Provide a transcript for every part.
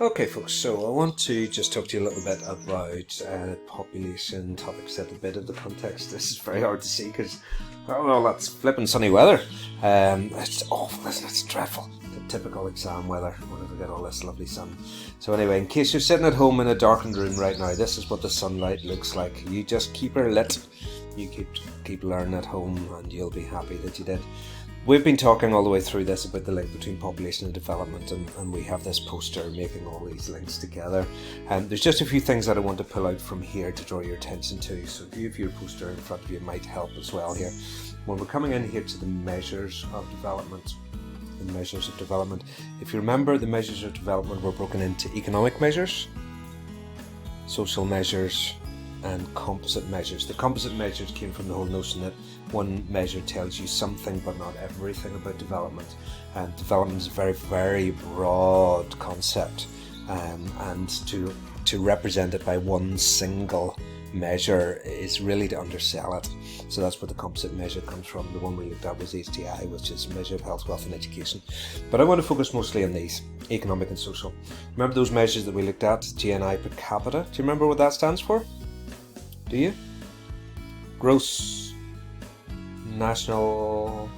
Okay folks, so I want to just talk to you a little bit about population topics at a bit of the context. This is very hard to see because, well, that's flipping sunny weather. It's awful, isn't it? It's dreadful. The typical exam weather whenever we get all this lovely sun. So anyway, in case you're sitting at home in a darkened room right now, this is what the sunlight looks like. You just keep her lit. You keep learning at home and you'll be happy that you did. We've been talking all the way through this about the link between population and development, and we have this poster making all these links together. And there's just a few things that I want to pull out from here to draw your attention to. So if you have your poster in front of you, it might help as well here. When we're coming in here to the measures of development, if you remember, the measures of development were broken into economic measures, social measures, and composite measures. The composite measures came from the whole notion that one measure tells you something but not everything about development. And development is a very, very broad concept, and to represent it by one single measure is really to undersell it. So that's where the composite measure comes from. The one we looked at was HDI, which is a measure of health, wealth and education. But I want to focus mostly on these, economic and social. Remember those measures that we looked at, GNI per capita? Do you remember what that stands for? Do you? Gross national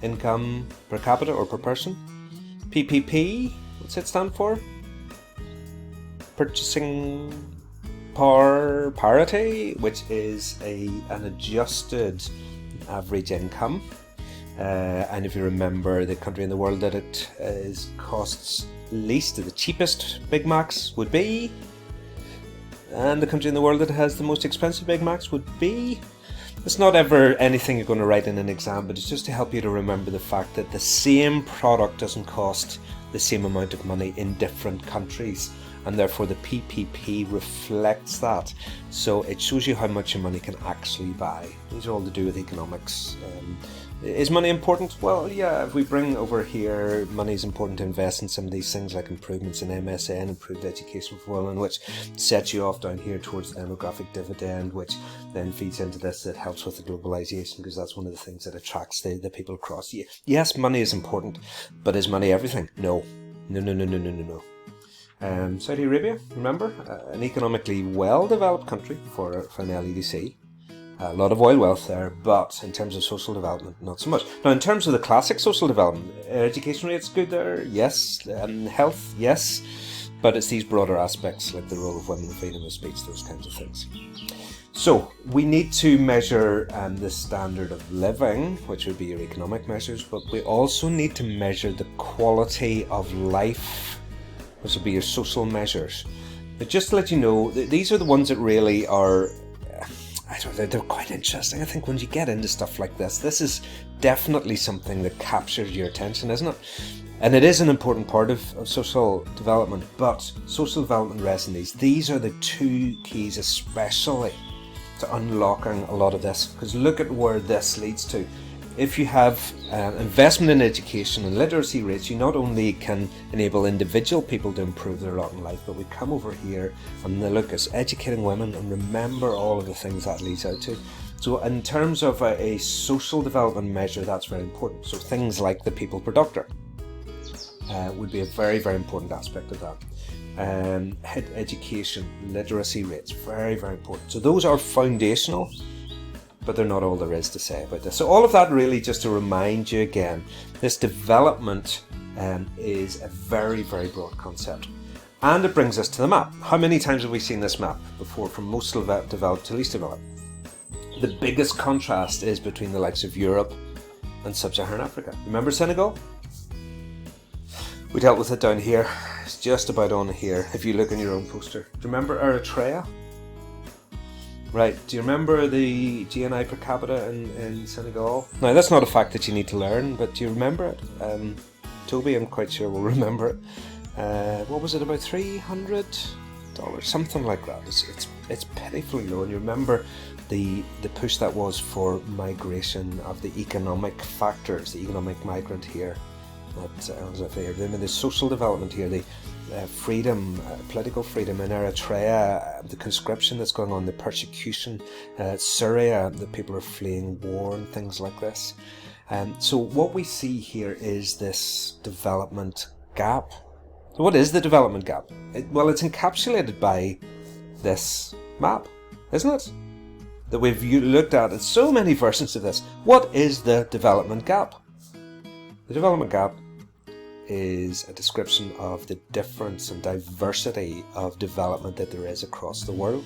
income per capita or per person. PPP, what's it stand for? Purchasing power parity, which is an adjusted average income. And if you remember, the country in the world that it costs least, the cheapest Big Macs would be, and the country in the world that has the most expensive Big Macs would be. It's not ever anything you're going to write in an exam, but it's just to help you to remember the fact that the same product doesn't cost the same amount of money in different countries, and therefore the PPP reflects that. So it shows you how much your money can actually buy. These are all to do with economics. Is money important? Well, yeah, if we bring over here, money is important to invest in some of these things like improvements in MSN, improved education for women, which sets you off down here towards the demographic dividend, which then feeds into this, that helps with the globalization, because that's one of the things that attracts the people across. Yes, money is important, but is money everything? No. No. Saudi Arabia, remember, an economically well-developed country for an LEDC. A lot of oil wealth there, but in terms of social development, not so much. Now, in terms of the classic social development, education rates good there, yes, health, yes, but it's these broader aspects like the role of women, freedom of speech, those kinds of things. So we need to measure the standard of living, which would be your economic measures, but we also need to measure the quality of life, which would be your social measures. But just to let you know, these are the ones that really are, they're quite interesting. I think when you get into stuff like this is definitely something that captures your attention, isn't it? And it is an important part of social development, but social development rests in these. These are the two keys especially to unlocking a lot of this, because look at where this leads to. If you have investment in education and literacy rates, you not only can enable individual people to improve their lot in life, but we come over here and look at educating women and remember all of the things that leads out to. So in terms of a social development measure, that's very important. So things like the people per doctor would be a very, very important aspect of that. Education, literacy rates, very, very important. So those are foundational, but they're not all there is to say about this. So all of that really just to remind you again, this development is a very, very broad concept. And it brings us to the map. How many times have we seen this map before, from most developed to least developed? The biggest contrast is between the likes of Europe and Sub-Saharan Africa. Remember Senegal? We dealt with it down here. It's just about on here, if you look in your own poster. Do you remember Eritrea? Right, do you remember the GNI per capita in Senegal? Now, that's not a fact that you need to learn, but do you remember it? Toby, I'm quite sure, will remember it. What was it, about $300? Something like that. It's pitifully low, and you remember the push that was for migration of the economic factors, the economic migrant here. The social development here, the freedom, political freedom in Eritrea, the conscription that's going on, the persecution, Syria, that people are fleeing war and things like this. So what we see here is this development gap So what is the development gap? Well, it's encapsulated by this map, isn't it? That we've looked at in so many versions of this. What is the development gap? The development gap is a description of the difference and diversity of development that there is across the world.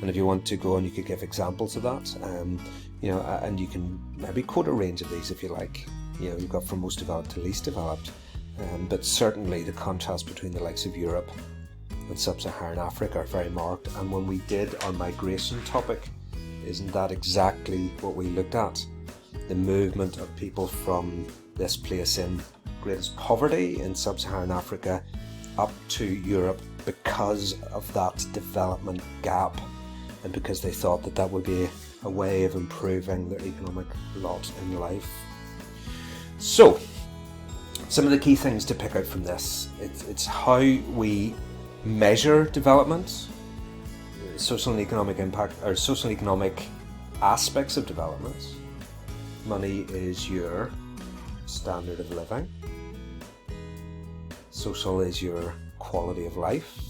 And if you want to go on, you could give examples of that. And you can maybe quote a range of these if you like. You've got from most developed to least developed. But certainly the contrast between the likes of Europe and sub-Saharan Africa are very marked. And when we did our migration topic, isn't that exactly what we looked at? The movement of people from this place in greatest poverty in sub-Saharan Africa up to Europe because of that development gap, and because they thought that that would be a way of improving their economic lot in life. So, some of the key things to pick out from this, it's how we measure development, social and economic impact, or social and economic aspects of development. Money is your standard of living. Social is your quality of life.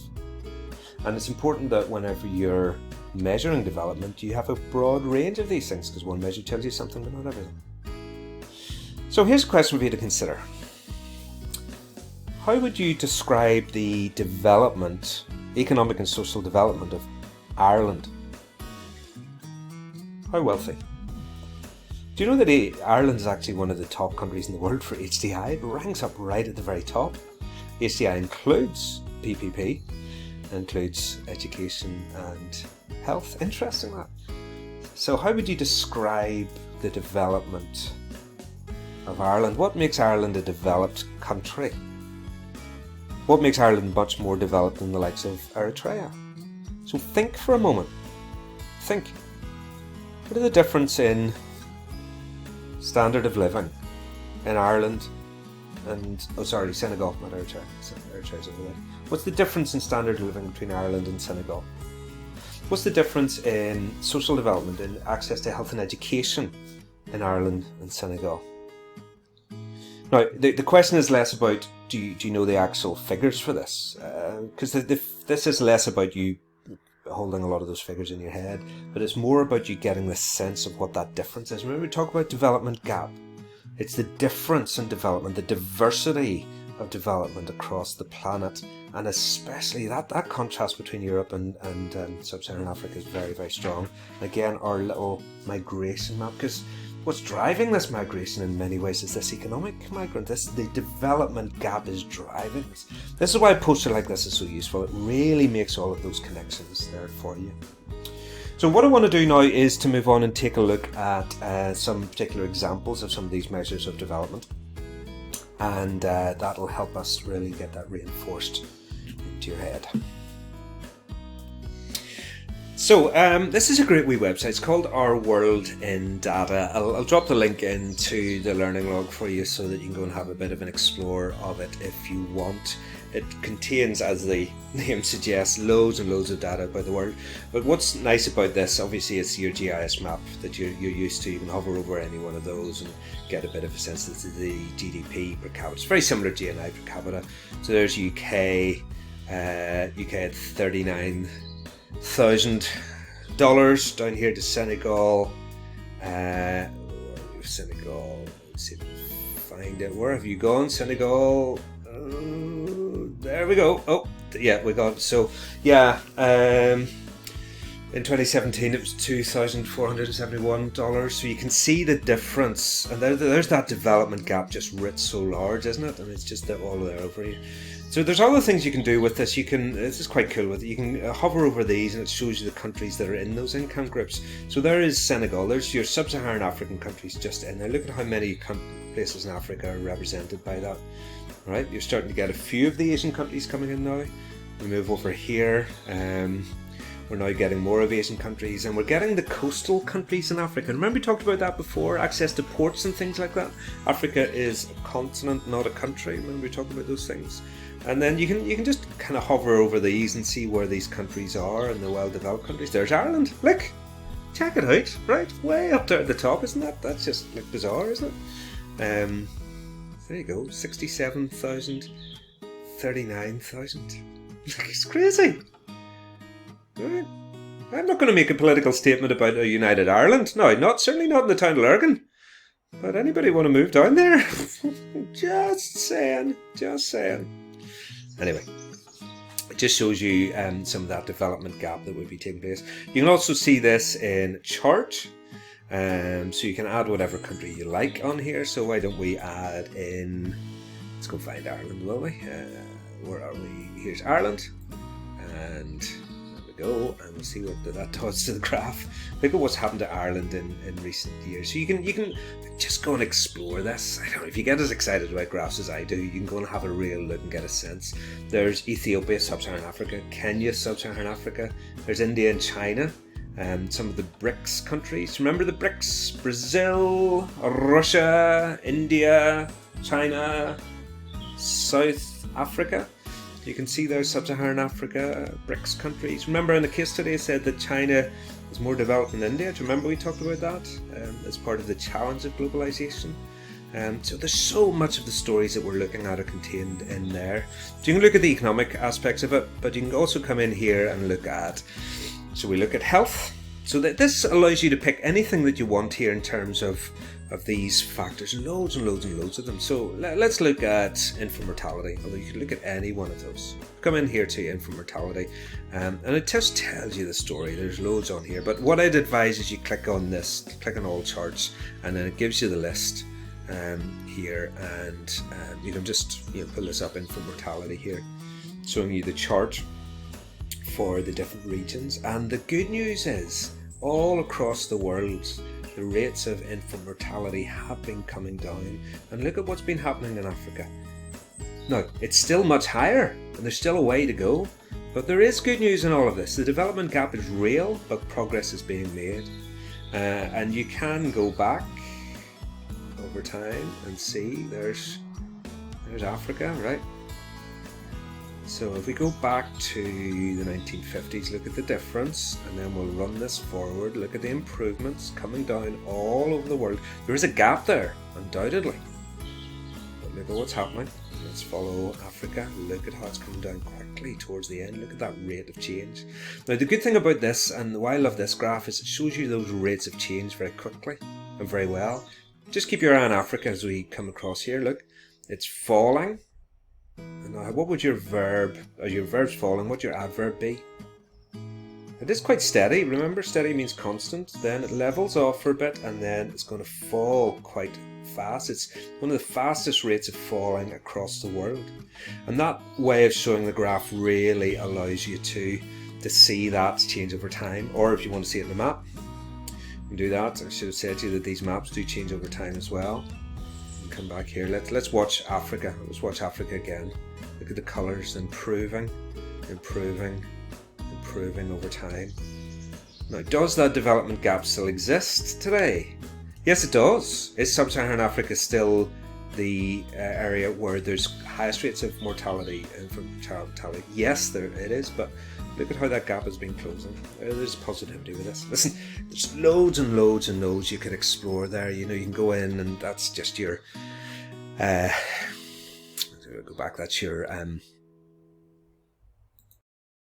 And it's important that whenever you're measuring development, you have a broad range of these things, because one measure tells you something but not everything. So here's a question for you to consider. How would you describe the development, economic and social development of Ireland? How wealthy? Do you know that Ireland is actually one of the top countries in the world for HDI? It ranks up right at the very top. HDI includes PPP, includes education and health. Interesting that. So how would you describe the development of Ireland? What makes Ireland a developed country? What makes Ireland much more developed than the likes of Eritrea? So think for a moment. Think. What are the difference in standard of living in Ireland and, Senegal, not Eritrea. Eritrea's over there. What's the difference in standard of living between Ireland and Senegal? What's the difference in social development and access to health and education in Ireland and Senegal? Now, the question is less about do you know the actual figures for this? Because this is less about you holding a lot of those figures in your head, but it's more about you getting the sense of what that difference is. Remember, we talk about development gap. It's the difference in development, the diversity of development across the planet, and especially that contrast between Europe and sub-Saharan Africa is very, very strong. Again, our little migration map, because what's driving this migration in many ways is this economic migrant. The development gap is driving this. This is why a poster like this is so useful. It really makes all of those connections there for you. So what I want to do now is to move on and take a look at some particular examples of some of these measures of development. And that'll help us really get that reinforced into your head. So this is a great wee website. It's called Our World in Data. I'll drop the link into the learning log for you so that you can go and have a bit of an explore of it if you want. It contains, as the name suggests, loads and loads of data about the world. But what's nice about this, obviously, it's your GIS map that you're used to. You can hover over any one of those and get a bit of a sense of the GDP per capita. It's very similar to GNI per capita. So there's UK. UK at $39,000 down here to Senegal. Senegal. Let's see if I can find it. Where have you gone, Senegal? There we go. Oh, yeah, we got it. So, yeah, in 2017 it was $2,471. So you can see the difference, and there's that development gap just writ so large, isn't it? And it's just all there over here. So there's other things you can do with this. This is quite cool with it. You can hover over these and it shows you the countries that are in those income groups. So there is Senegal. There's your sub-Saharan African countries just in there. Look at how many places in Africa are represented by that. Right, you're starting to get a few of the Asian countries coming in now. We move over here. We're now getting more of Asian countries, and we're getting the coastal countries in Africa. Remember we talked about that before, access to ports and things like that. Africa is a continent, not a country. Remember we talked about those things. And then you can just kind of hover over these and see where these countries are in the well-developed countries. There's Ireland. Look, check it out. Right, way up there at the top, isn't that? That's just like bizarre, isn't it? There you go, 67,000 39,000. It's crazy. Right. I'm not going to make a political statement about a united Ireland. No, certainly not in the town of Lurgan. But anybody want to move down there? Just saying. Anyway, it just shows you some of that development gap that would be taking place. You can also see this in chart. So you can add whatever country you like on here. So why don't we add in... Let's go find Ireland, will we? Where are we? Here's Ireland. And there we go. And we'll see what that does to the graph. Look at what's happened to Ireland in recent years. So you can just go and explore this. I don't know, if you get as excited about graphs as I do, you can go and have a real look and get a sense. There's Ethiopia, Sub-Saharan Africa. Kenya, Sub-Saharan Africa. There's India and China. Some of the BRICS countries. Remember the BRICS? Brazil, Russia, India, China, South Africa. You can see there Sub-Saharan Africa, BRICS countries. Remember in the case study I said that China is more developed than India. Do you remember we talked about that as part of the challenge of globalization? So there's so much of the stories that we're looking at are contained in there. So you can look at the economic aspects of it, but you can also come in here and look at... So we look at health. So that this allows you to pick anything that you want here in terms of these factors. Loads and loads and loads of them. So let's look at infant mortality. Although you can look at any one of those. Come in here to infant mortality. And it just tells you the story. There's loads on here. But what I'd advise is you click on this. Click on all charts. And then it gives you the list here. And you can just pull this up, infant mortality here. Showing you the chart for the different regions. And the good news is all across the world the rates of infant mortality have been coming down, and look at what's been happening in Africa. Now it's still much higher and there's still a way to go, but there is good news in all of this. The development gap is real, but progress is being made, and you can go back over time and see there's Africa, right? So if we go back to the 1950s, look at the difference, and then we'll run this forward, look at the improvements coming down all over the world. There is a gap there, undoubtedly, but look at what's happening. Let's follow Africa. Look at how it's coming down quickly towards the end. Look at that rate of change. Now the good thing about this, and why I love this graph, is it shows you those rates of change very quickly and very well. Just keep your eye on Africa as we come across here. Look, it's falling. Now, what would your verb, or your verb's falling, what would your adverb be? It is quite steady. Remember, steady means constant. Then it levels off for a bit, and then it's going to fall quite fast. It's one of the fastest rates of falling across the world. And that way of showing the graph really allows you to see that change over time. Or if you want to see it in the map, you can do that. I should have said to you that these maps do change over time as well. Come back here. Let's watch Africa. Let's watch Africa again. Look at the colours, improving over time. Now, does that development gap still exist today? Yes, it does. Is Sub-Saharan Africa still the area where there's highest rates of mortality, infant mortality? Yes, it is, but look at how that gap has been closing. There's positivity with this. Listen, there's loads and loads and loads you could explore there. You can go in, and that's just your go back, that's your